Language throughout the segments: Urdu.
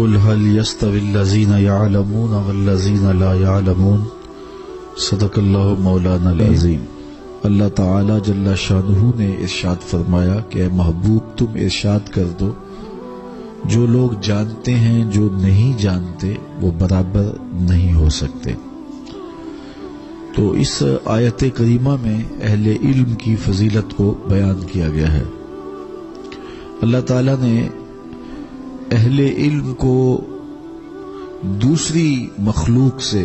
قل هل يستوي الذين يعلمون والذين لا يعلمون صدق اللہ مولانا العظیم۔ اللہ تعالی جل شانہ نے ارشاد فرمایا کہ اے محبوب تم ارشاد کر دو جو لوگ جانتے ہیں جو نہیں جانتے وہ برابر نہیں ہو سکتے۔ تو اس آیت کریمہ میں اہل علم کی فضیلت کو بیان کیا گیا ہے۔ اللہ تعالیٰ نے اہل علم کو دوسری مخلوق سے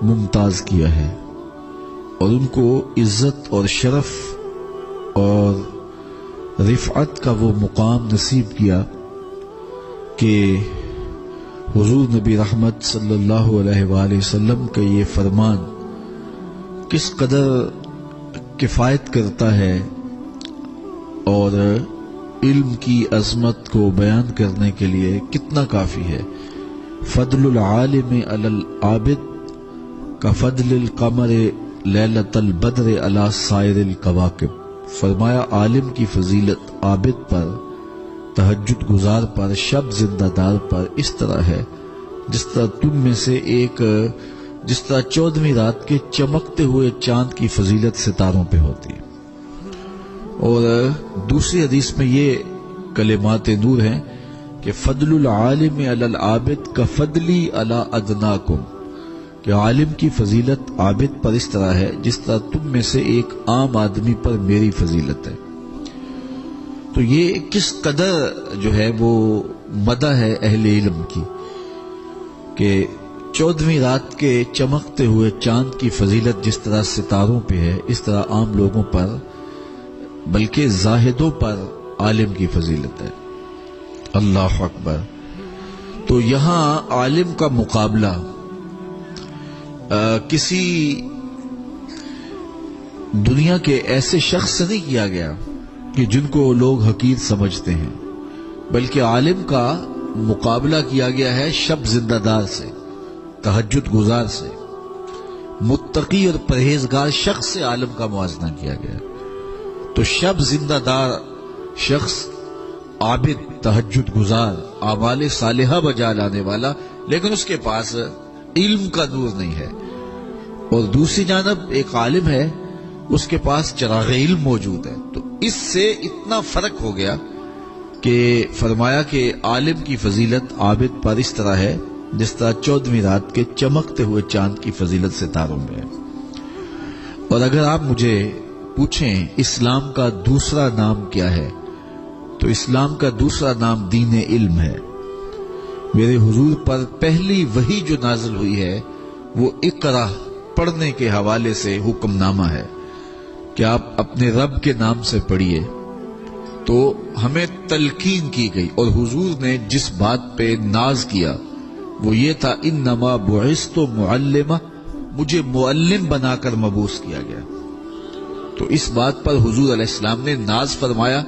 ممتاز کیا ہے اور ان کو عزت اور شرف اور رفعت کا وہ مقام نصیب کیا کہ حضور نبی رحمت صلی اللہ علیہ وآلہ وسلم کا یہ فرمان کس قدر کفایت کرتا ہے اور علم کی عظمت کو بیان کرنے کے لیے کتنا کافی ہے۔ فضل العالم علی العابد کفضل القمر لیلۃ البدر علی سائر الکواکب۔ فرمایا عالم کی فضیلت عابد پر، تہجد گزار پر، شب زندہ دار پر اس طرح ہے جس طرح تم میں سے ایک، جس طرح 14ویں رات کے چمکتے ہوئے چاند کی فضیلت ستاروں پہ ہوتی ہے۔ اور دوسری حدیث میں یہ کلمات نور ہیں کہ فضل العالم علی العابد کفضلی علی ادناکم، کہ عالم کی فضیلت عابد پر اس طرح ہے جس طرح تم میں سے ایک عام آدمی پر میری فضیلت ہے۔ تو یہ کس قدر جو ہے وہ مدح ہے اہل علم کی کہ 14ویں رات کے چمکتے ہوئے چاند کی فضیلت جس طرح ستاروں پہ ہے اس طرح عام لوگوں پر بلکہ زاہدوں پر عالم کی فضیلت ہے۔ اللہ اکبر۔ تو یہاں عالم کا مقابلہ کسی دنیا کے ایسے شخص سے نہیں کیا گیا کہ جن کو لوگ حقیر سمجھتے ہیں، بلکہ عالم کا مقابلہ کیا گیا ہے شب زندہ دار سے، تہجد گزار سے، متقی اور پرہیزگار شخص سے عالم کا موازنہ کیا گیا۔ تو شب زندہ دار شخص، عابد، تہجد گزار، اعمال صالحہ بجا لانے والا، لیکن اس کے پاس علم کا نور نہیں ہے، اور دوسری جانب ایک عالم ہے اس کے پاس چراغ علم موجود ہے۔ تو اس سے اتنا فرق ہو گیا کہ فرمایا کہ عالم کی فضیلت عابد پر اس طرح ہے جس طرح 14ویں رات کے چمکتے ہوئے چاند کی فضیلت ستاروں میں ہے۔ اور اگر آپ مجھے پوچھیں اسلام کا دوسرا نام کیا ہے تو اسلام کا دوسرا نام دین علم ہے۔ میرے حضور پر پہلی وحی جو نازل ہوئی ہے وہ اقرا پڑھنے کے حوالے سے حکم نامہ ہے کہ آپ اپنے رب کے نام سے پڑھیے۔ تو ہمیں تلقین کی گئی اور حضور نے جس بات پہ ناز کیا وہ یہ تھا انما بعثت معلما، مجھے معلم بنا کر مبعوث کیا گیا۔ تو اس بات پر حضور علیہ السلام نے ناز فرمایا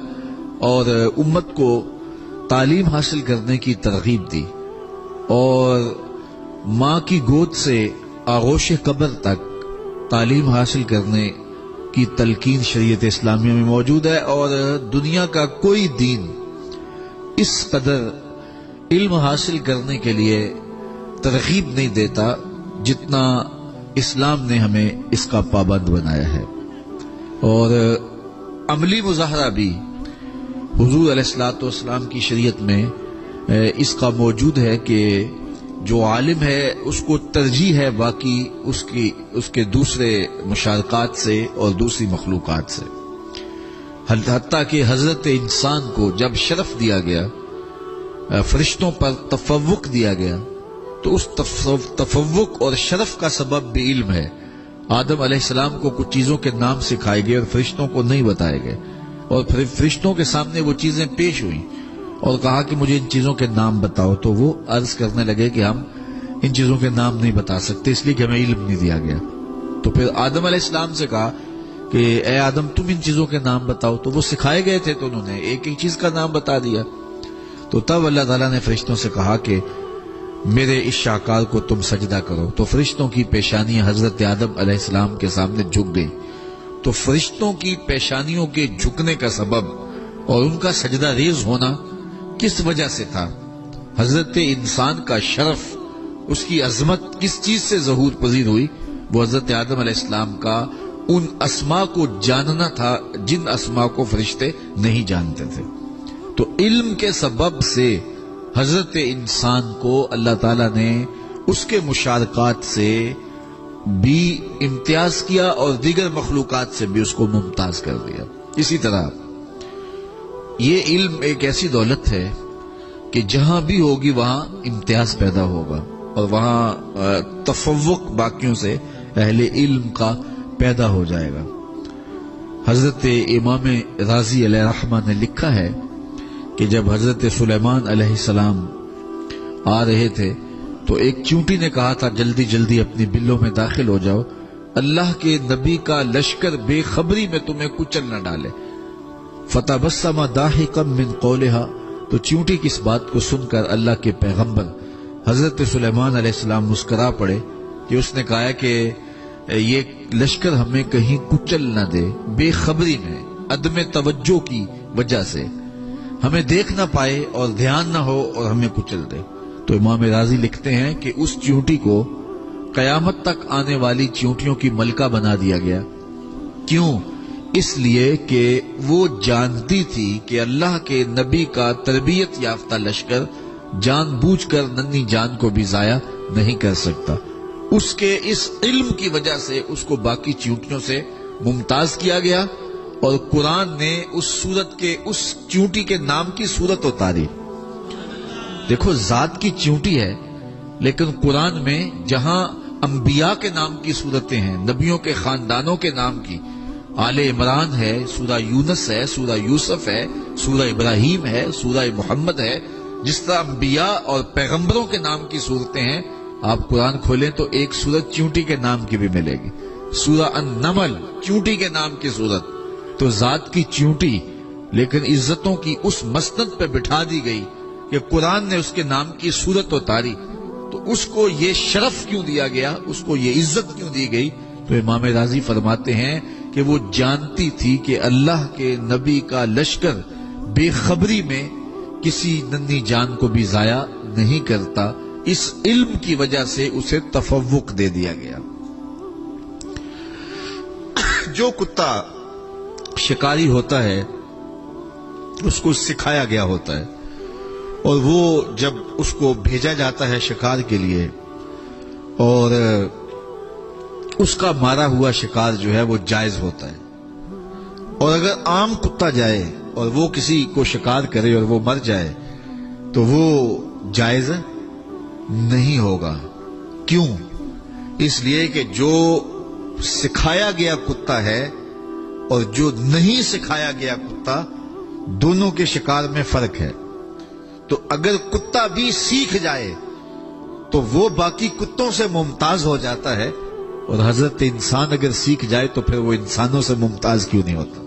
اور امت کو تعلیم حاصل کرنے کی ترغیب دی، اور ماں کی گود سے آغوش قبر تک تعلیم حاصل کرنے کی تلقین شریعت اسلامیہ میں موجود ہے، اور دنیا کا کوئی دین اس قدر علم حاصل کرنے کے لیے ترغیب نہیں دیتا جتنا اسلام نے ہمیں اس کا پابند بنایا ہے۔ اور عملی مظاہرہ بھی حضور علیہ الصلوۃ والسلام کی شریعت میں اس کا موجود ہے کہ جو عالم ہے اس کو ترجیح ہے باقی اس کے دوسرے مشارکات سے اور دوسری مخلوقات سے، حتیٰ کہ حضرت انسان کو جب شرف دیا گیا، فرشتوں پر تفوق دیا گیا، تو اس تفوق اور شرف کا سبب بھی علم ہے۔ آدم علیہ السلام کو کچھ چیزوں کے نام سکھائے گئے اور فرشتوں کو نہیں بتائے گئے، اور پھر فرشتوں کے سامنے وہ چیزیں پیش ہوئیں اور کہا کہ مجھے ان چیزوں کے نام بتاؤ، تو وہ عرض کرنے لگے کہ ہم ان چیزوں کے نام نہیں بتا سکتے اس لیے کہ ہمیں علم نہیں دیا گیا۔ تو پھر آدم علیہ السلام سے کہا کہ اے آدم تم ان چیزوں کے نام بتاؤ، تو وہ سکھائے گئے تھے تو انہوں نے ایک ایک چیز کا نام بتا دیا۔ تو تب اللہ تعالیٰ نے فرشتوں سے کہا کہ میرے اس شاہکار کو تم سجدہ کرو، تو فرشتوں کی پیشانیاں حضرت آدم علیہ السلام کے سامنے جھک گئی۔ تو فرشتوں کی پیشانیوں کے جھکنے کا سبب اور ان کا سجدہ ریز ہونا کس وجہ سے تھا؟ حضرت انسان کا شرف، اس کی عظمت کس چیز سے ظہور پذیر ہوئی؟ وہ حضرت آدم علیہ السلام کا ان اسماء کو جاننا تھا جن اسماء کو فرشتے نہیں جانتے تھے۔ تو علم کے سبب سے حضرت انسان کو اللہ تعالیٰ نے اس کے مشارکات سے بھی امتیاز کیا اور دیگر مخلوقات سے بھی اس کو ممتاز کر دیا۔ اسی طرح یہ علم ایک ایسی دولت ہے کہ جہاں بھی ہوگی وہاں امتیاز پیدا ہوگا اور وہاں تفوق باقیوں سے اہل علم کا پیدا ہو جائے گا۔ حضرت امام رازی علیہ رحمہ نے لکھا ہے کہ جب حضرت سلیمان علیہ السلام آ رہے تھے تو ایک چونٹی نے کہا تھا جلدی جلدی اپنی بلوں میں داخل ہو جاؤ، اللہ کے نبی کا لشکر بے خبری میں تمہیں کچل نہ ڈالے۔ فتبسم ضاحکا من قولها، تو چونٹی کی اس بات کو سن کر اللہ کے پیغمبر حضرت سلیمان علیہ السلام مسکرا پڑے کہ اس نے کہا کہ یہ لشکر ہمیں کہیں کچل نہ دے، بے خبری میں عدم توجہ کی وجہ سے ہمیں دیکھ نہ پائے اور دھیان نہ ہو اور ہمیں کچل دے۔ تو امام راضی لکھتے ہیں کہ اس چونٹی کو قیامت تک آنے والی چونٹیوں کی ملکہ بنا دیا گیا۔ کیوں؟ اس لیے کہ وہ جانتی تھی کہ اللہ کے نبی کا تربیت یافتہ لشکر جان بوجھ کر ننھی جان کو بھی ضائع نہیں کر سکتا۔ اس کے اس علم کی وجہ سے اس کو باقی چونٹیوں سے ممتاز کیا گیا، اور قرآن نے اس سورت کے اس چونٹی کے نام کی سورت اتاری۔ دیکھو ذات کی چونٹی ہے، لیکن قرآن میں جہاں انبیاء کے نام کی سورتیں ہیں، نبیوں کے خاندانوں کے نام کی، آل عمران ہے، سورہ یونس ہے، سورہ یوسف ہے، سورہ ابراہیم ہے، سورہ محمد ہے، جس طرح انبیاء اور پیغمبروں کے نام کی صورتیں ہیں، آپ قرآن کھولیں تو ایک سورت چونٹی کے نام کی بھی ملے گی، سورہ النمل چونٹی کے نام کی سورت۔ تو ذات کی چونٹی لیکن عزتوں کی اس مسند پہ بٹھا دی گئی کہ قرآن نے اس کے نام کی سورت اتاری، تو اس کو یہ شرف کیوں دیا گیا، اس کو یہ عزت کیوں دی گئی؟ تو امام راضی فرماتے ہیں کہ وہ جانتی تھی کہ اللہ کے نبی کا لشکر بے خبری میں کسی ننھی جان کو بھی ضائع نہیں کرتا، اس علم کی وجہ سے اسے تفوق دے دیا گیا۔ جو کتا شکاری ہوتا ہے اس کو سکھایا گیا ہوتا ہے، اور وہ جب اس کو بھیجا جاتا ہے شکار کے لیے اور اس کا مارا ہوا شکار جو ہے وہ جائز ہوتا ہے، اور اگر عام کتا جائے اور وہ کسی کو شکار کرے اور وہ مر جائے تو وہ جائز نہیں ہوگا۔ کیوں؟ اس لیے کہ جو سکھایا گیا کتا ہے اور جو نہیں سکھایا گیا کتا، دونوں کے شکار میں فرق ہے۔ تو اگر کتا بھی سیکھ جائے تو وہ باقی کتوں سے ممتاز ہو جاتا ہے، اور حضرت انسان اگر سیکھ جائے تو پھر وہ انسانوں سے ممتاز کیوں نہیں ہوتا؟